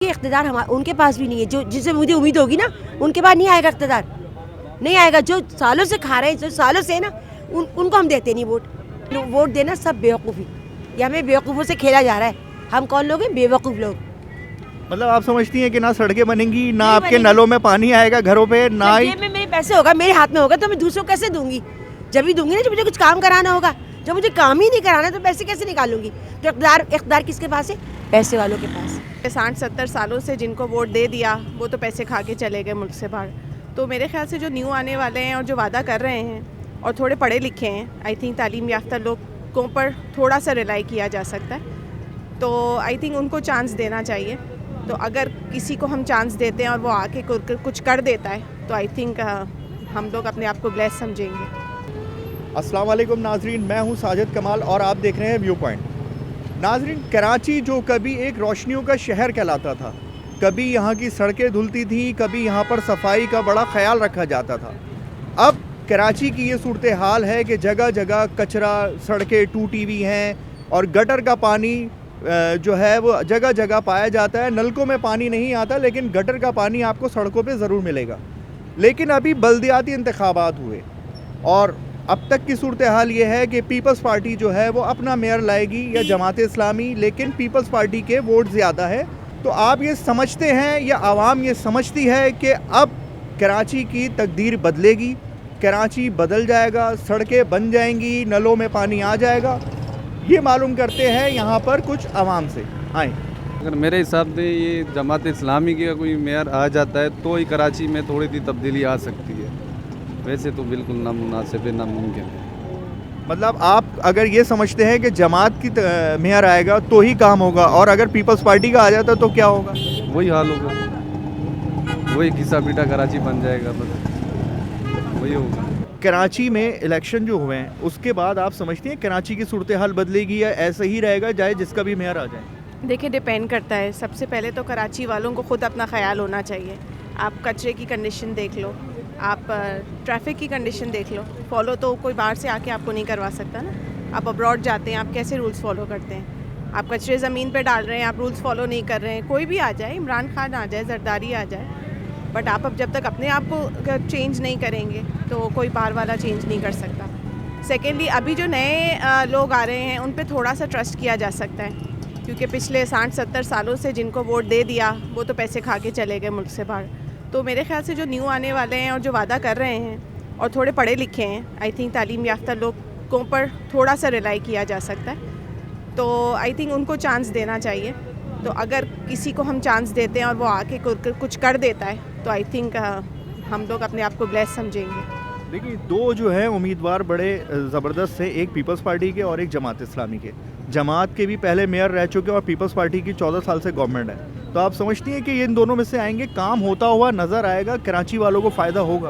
ये इख्तिदार उनके पास भी नहीं है, जो जिससे मुझे उम्मीद होगी ना उनके पास नहीं आएगा इख्तिदार, नहीं आएगा। जो सालों से खा रहे हैं, जो सालों से है ना, उनको हम देते नहीं वोट देना सब बेवकूफ़ी। ये हमें बेवकूफ़ों से खेला जा रहा है। हम कौन लोग हैं? बेवकूफ़ लोग। मतलब आप समझती हैं कि ना सड़कें बनेंगी, ना आपके नलों में पानी आएगा घरों पे, ना ही में मेरे पैसे होगा, मेरे हाथ में होगा तो मैं दूसरों को कैसे दूंगी? जब भी दूंगी ना जब मुझे कुछ काम कराना होगा। जब मुझे काम ही नहीं कराना तो पैसे कैसे निकालूंगी? तो इख्तिदार किसके पास है? पैसे वालों के पास। 60-70 सालों से जिनको वोट दे दिया वो तो पैसे खा के चले गए मुल्क से बाहर। तो मेरे ख्याल से जो न्यू आने वाले हैं और जो वादा कर रहे हैं और थोड़े पढ़े लिखे हैं, आई थिंक तालीम याफ्ता लोगों पर थोड़ा सा रिलाई किया जा सकता है। तो आई थिंक उनको चांस देना चाहिए। तो अगर किसी को हम चांस देते हैं और वो आके कुछ कर देता है तो आई थिंक हम लोग अपने आप को ब्लेस समझेंगे। अस्सलाम वालेकुम नाजरीन, मैं हूं साजिद कमाल और आप देख रहे हैं व्यू पॉइंट। नाजरीन, कराची जो कभी एक रोशनियों का शहर कहलाता था, कभी यहाँ की सड़कें धुलती थी, कभी यहाँ पर सफाई का बड़ा ख्याल रखा जाता था। अब कराची की ये सूरत हाल है कि जगह जगह कचरा, सड़कें टूटी हुई हैं और गटर का पानी जो है वो जगह जगह पाया जाता है। नलकों में पानी नहीं आता, लेकिन गटर का पानी आपको सड़कों पे ज़रूर मिलेगा। लेकिन अभी बल्दियाती इंतखाबात हुए और अब तक की सूरत हाल ये है कि पीपल्स पार्टी जो है वो अपना मेयर लाएगी या जमात इस्लामी, लेकिन पीपल्स पार्टी के वोट ज़्यादा है। तो आप ये समझते हैं या आवाम ये समझती है कि अब कराची की तकदीर बदलेगी, कराची बदल जाएगा, सड़कें बन जाएंगी, नलों में पानी आ जाएगा? ये मालूम करते हैं यहाँ पर कुछ आवाम से। आए। अगर मेरे हिसाब से ये जमात इस्लामी का कोई मेयर आ जाता है तो ही कराची में थोड़ी सी तब्दीली आ सकती है, वैसे तो बिल्कुल नामुनासिब है, नामुमकिन है। मतलब आप अगर ये समझते हैं कि जमात की मेयर आएगा तो ही काम होगा, और अगर पीपल्स पार्टी का आ जाता तो क्या होगा? वही हाल होगा, वही घिसा पीटा कराची बन जाएगा, बस वही होगा। कराची में इलेक्शन जो हुए हैं उसके बाद आप समझती हैं कराची की सूरत हाल बदलेगी या ऐसे ही रहेगा चाहे जिसका भी मेयर आ जाए? देखिए, डिपेंड करता है। सबसे पहले तो कराची वालों को ख़ुद अपना ख्याल होना चाहिए। आप कचरे की कंडीशन देख लो, आप ट्रैफिक की कंडीशन देख लो। फॉलो तो कोई बाहर से आके आपको नहीं करवा सकता ना। आप अब्रॉड जाते हैं, आप कैसे रूल्स फॉलो करते हैं? आप कचरे ज़मीन पे डाल रहे हैं, आप रूल्स फॉलो नहीं कर रहे हैं। कोई भी आ जाए, इमरान खान आ जाए, जरदारी आ जाए, बट आप अब जब तक अपने आप को चेंज नहीं करेंगे तो कोई बाहर वाला चेंज नहीं कर सकता। सेकेंडली, अभी जो नए लोग आ रहे हैं उन पर थोड़ा सा ट्रस्ट किया जा सकता है, क्योंकि पिछले 60-70 सालों से जिनको वोट दे दिया वो तो पैसे खा के चले गए मुल्क से बाहर। तो मेरे ख्याल से जो न्यू आने वाले हैं और जो वादा कर रहे हैं और थोड़े पढ़े लिखे हैं, आई थिंक तालीम याफ्ता लोगों पर थोड़ा सा रिलाई किया जा सकता है। तो आई थिंक उनको चांस देना चाहिए। तो अगर किसी को हम चांस देते हैं और वो आके कुछ कर देता है तो आई थिंक हम लोग अपने आप को ब्लेस समझेंगे। देखिए, दो जो है उम्मीदवार बड़े ज़बरदस्त थे, एक पीपल्स पार्टी के और एक जमात इस्लामी के। जमात के भी पहले मेयर रह चुके और पीपल्स पार्टी की 14 साल से गवर्नमेंट है। तो आप समझती हैं कि ये इन दोनों में से आएंगे, काम होता हुआ नज़र आएगा, कराची वालों को फ़ायदा होगा?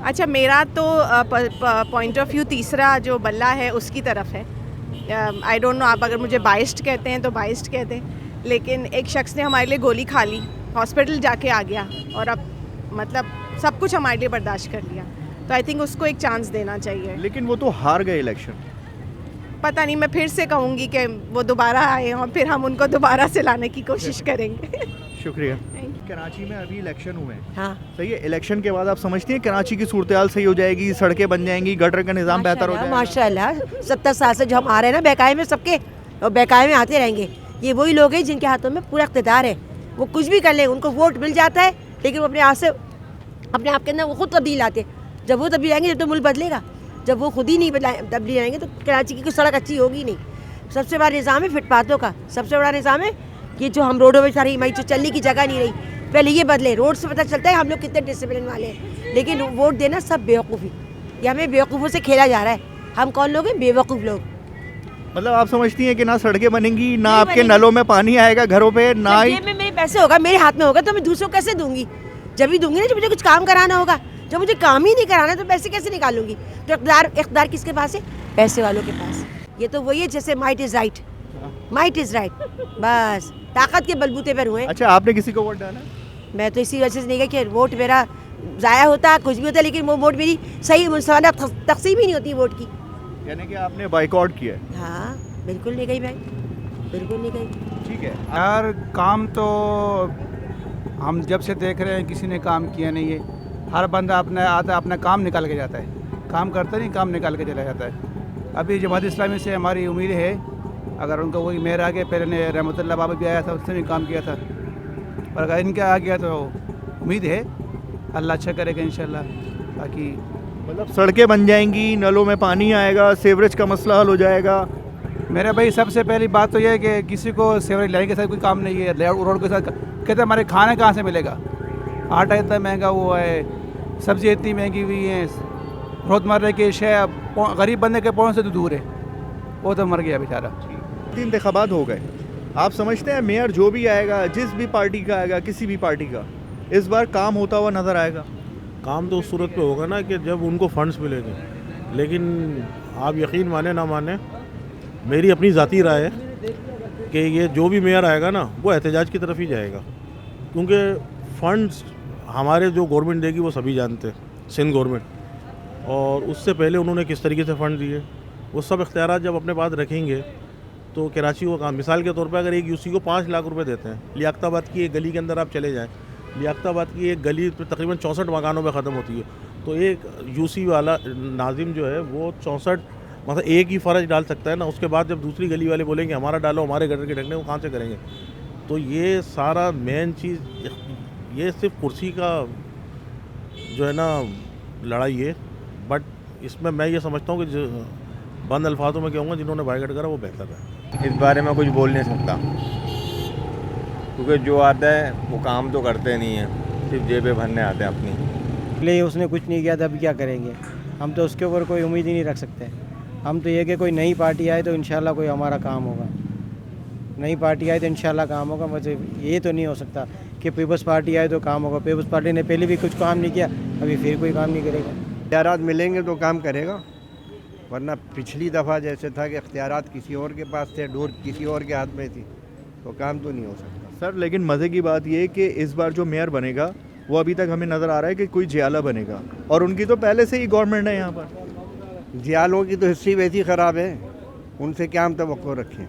अच्छा, मेरा तो पॉइंट ऑफ व्यू तीसरा जो बल्ला है उसकी तरफ है। आई डोंट नो, आप अगर मुझे बाइस्ड कहते हैं तो बाइस्ड कहते हैं, लेकिन एक शख्स ने हमारे लिए गोली खा ली, हॉस्पिटल जाके आ गया और अब मतलब सब कुछ हमारे लिए बर्दाश्त कर लिया। तो आई थिंक उसको एक चांस देना चाहिए। लेकिन वो तो हार गए इलेक्शन। पता नहीं, मैं फिर से कहूँगी कि वो दोबारा आए और फिर हम उनको दोबारा से लाने की कोशिश करेंगे। शुक्रिया। कराची में अभी इलेक्शन हुए हैं, हाँ, सही है। इलेक्शन के बाद आप समझती हैं कराची की सूरत हाल सही हो जाएगी, सड़कें बन जाएंगी, गटर का निज़ाम बेहतर हो जाएगा? माशाल्लाह 70 साल से जो हम आ रहे हैं ना बेकाये में, सबके और बेकाये में आते रहेंगे। ये वही लोग हैं जिनके हाथों में पूरा इख्तिदार है। वो कुछ भी कर ले, उनको वोट मिल जाता है, लेकिन वो अपने आप से अपने आप के अंदर वो खुद तब्दील आते हैं। जब वो तब्दील आएंगे जब तो मुल्क बदलेगा। जब वो खुद ही नहीं तब्दील आएंगे तो कराची की कोई सड़क अच्छी होगी नहीं। सबसे बड़ा निज़ाम है फुटपाथों का, सबसे बड़ा निज़ाम है ये जो हम रोडों में सारी हमारी जो चलने की जगह नहीं रही, पहले ये बदले। रोड से पता चलता है हम लोग कितने डिसिप्लिन वाले हैं, लेकिन वोट देना सब बेवकूफ़ी। ये हमें बेवकूफ़ों से खेला जा रहा है। हम कौन लोग हैं? बेवकूफ़ लोग। मतलब आप समझती हैं कि ना सड़कें बनेंगी, ना आपके नलों में पानी आएगा घरों पे, ना ही में मेरे पैसे होगा, मेरे हाथ में होगा तो मैं दूसरों को कैसे दूंगी? जब भी दूंगी ना जब मुझे कुछ काम कराना होगा। जब मुझे काम ही नहीं कराना तो पैसे कैसे निकालूंगी? तो इख्तिदार किसके पास है? पैसे वालों के पास। ये तो वही है जैसे might is right, might is right, बस ताकत के बलबूते पर हुए। अच्छा, आपने किसी को वोट डाला? मैं तो इसी वजह से नहीं गई कि वोट मेरा ज़ाया होता, कुछ भी होता, लेकिन वो वोट मेरी सही मुसवाना तकसीम ही नहीं होती वोट की। यानी कि आपने बाइकआउट किया है? हाँ, बिल्कुल नहीं गई भाई, बिल्कुल नहीं गई। ठीक है। यार, काम तो हम जब से देख रहे हैं किसी ने काम किया नहीं है। हर बंदा अपना आता अपना काम निकाल के जाता है, काम करता नहीं, काम निकाल के चला जाता है। अभी जमात इस्लामी से हमारी उम्मीद है, अगर उनको वही मेयर आ गया, पहले रहमतुल्लाह बाबा भी आया था, उसने भी काम किया था, और अगर इनका आ गया तो उम्मीद है अल्लाह अच्छा करेगा इंशाल्लाह। बाकी मतलब सड़कें बन जाएंगी, नलों में पानी आएगा, सीवरेज का मसला हल हो जाएगा। मेरे भाई सबसे पहली बात तो यह है कि किसी को सीवरेज लाइन के साथ कोई काम नहीं है, रोड के साथ कहते हमारे खाना कहाँ से मिलेगा, आटा इतना महंगा हुआ है, सब्ज़ी इतनी महंगी हुई है, रोज़मर्रा के शय गरीब बंदे के पहुँच से तो दूर है, वो तो मर गया बेचारा। 3 इंतखाबात हो गए, आप समझते हैं मेयर जो भी आएगा, जिस भी पार्टी का आएगा, किसी भी पार्टी का, इस बार काम होता हुआ नज़र आएगा? काम तो उस सूरत पे होगा ना कि जब उनको फंड्स मिलेंगे। लेकिन आप यकीन माने ना माने, मेरी अपनी ज़ाती राय है कि ये जो भी मेयर आएगा ना वो एहतजाज की तरफ ही जाएगा, क्योंकि फ़ंड्स हमारे जो गवर्नमेंट देगी वो सभी जानते हैं, सिंध गवर्नमेंट, और उससे पहले उन्होंने किस तरीके से फ़ंड दिए, वो सब इख्तियारात जब अपने पास रखेंगे तो कराची को काम, मिसाल के तौर पर अगर एक यूसी को 5 लाख रुपए देते हैं, लियाकताबाद की एक गली के अंदर आप चले जाएँ, लियाकताबाद की एक गली तकरीबन 64 मकानों में ख़त्म होती है, तो एक यूसी वाला नाजिम जो है वो 64 मतलब एक ही फ़र्ज डाल सकता है ना, उसके बाद जब दूसरी गली वाले बोलेंगे हमारा डालो, हमारे गटर के ढकने, वो कहाँ से करेंगे? तो ये सारा मेन चीज़, ये सिर्फ कुर्सी का जो है ना लड़ाई है, बट इसमें मैं ये समझता हूँ कि बंद अल्फाजों में कहूँगा जिन्होंने बाइकआउट करा वो बेहतर है। इस बारे में कुछ बोल नहीं सकता, क्योंकि जो आता है वो काम तो करते नहीं हैं, सिर्फ जेबें भरने आते हैं अपनी। इसलिए उसने कुछ नहीं किया था, अभी क्या करेंगे? हम तो उसके ऊपर कोई उम्मीद ही नहीं रख सकते। हम तो ये कि कोई नई पार्टी आए तो इंशाल्लाह कोई हमारा काम होगा, नई पार्टी आए तो इंशाल्लाह काम होगा। मतलब ये तो नहीं हो सकता कि पीपल्स पार्टी आए तो काम होगा। पीपल्स पार्टी ने पहले भी कुछ काम नहीं किया, अभी फिर कोई काम नहीं करेगा। इख्तियारात मिलेंगे तो काम करेगा, वरना पिछली दफ़ा जैसे था कि इख्तियारात किसी और के पास थे, डोर किसी और के हाथ में थी, तो काम तो नहीं हो सकता। सर लेकिन मज़े की बात ये है कि इस बार जो मेयर बनेगा वो अभी तक हमें नज़र आ रहा है कि कोई जियाला बनेगा, और उनकी तो पहले से ही गवर्नमेंट है यहाँ पर। जियालों की तो हिस्ट्री वैसी ख़राब है, उनसे क्या हम तवक्को रखें?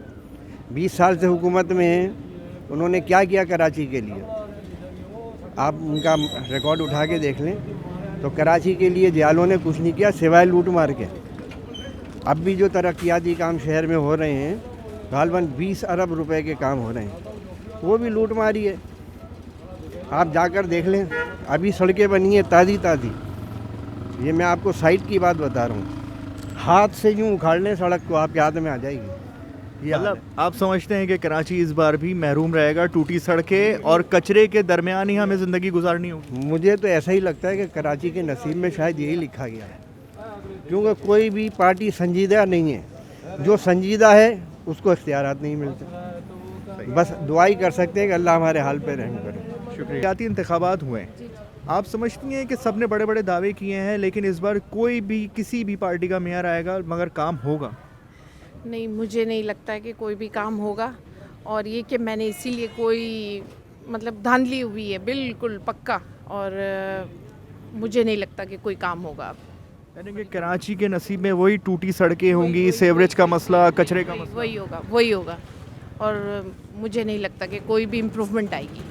20 साल से हुकूमत में हैं, उन्होंने क्या किया कराची के लिए? आप उनका रिकॉर्ड उठा के देख लें तो कराची के लिए जियालों ने कुछ नहीं किया सिवाय लूट मार के। अब भी जो तरक्याती काम शहर में हो रहे हैं, गालबन 20 अरब रुपए के काम हो रहे हैं, वो भी लूट मारी है। आप जाकर देख लें, अभी सड़कें बनी हैं ताज़ी ताज़ी, ये मैं आपको साइट की बात बता रहा हूँ, हाथ से यूँ उखाड़ लें सड़क को आपके हाथ में आ जाएगी। ये मतलब आप समझते हैं कि कराची इस बार भी महरूम रहेगा टूटी सड़कें और कचरे के दरमियान ही हमें ज़िंदगी गुजारनी होगी? मुझे तो ऐसा ही लगता है कि कराची के नसीब में शायद यही लिखा गया है, क्योंकि कोई भी पार्टी संजीदा नहीं है, जो संजीदा है उसको इख्तियारात नहीं मिलते। बस दुआई कर सकते हैं कि अल्लाह हमारे हाल पे रहम करे। शुक्रिया। इंतखाबात हुए, आप समझती हैं कि सब ने बड़े बड़े दावे किए हैं, लेकिन इस बार कोई भी किसी भी पार्टी का मेयर आएगा मगर काम होगा? नहीं, मुझे नहीं लगता है कि कोई भी काम होगा, और ये कि मैंने इसीलिए कोई मतलब धांधली हुई है बिल्कुल पक्का, और मुझे नहीं लगता कि कोई काम होगा अब। यानी कि कराची के नसीब में वही टूटी सड़कें होंगी, सीवरेज का मसला, कचरे का मसला, वही होगा, और मुझे नहीं लगता कि कोई भी इम्प्रूवमेंट आएगी।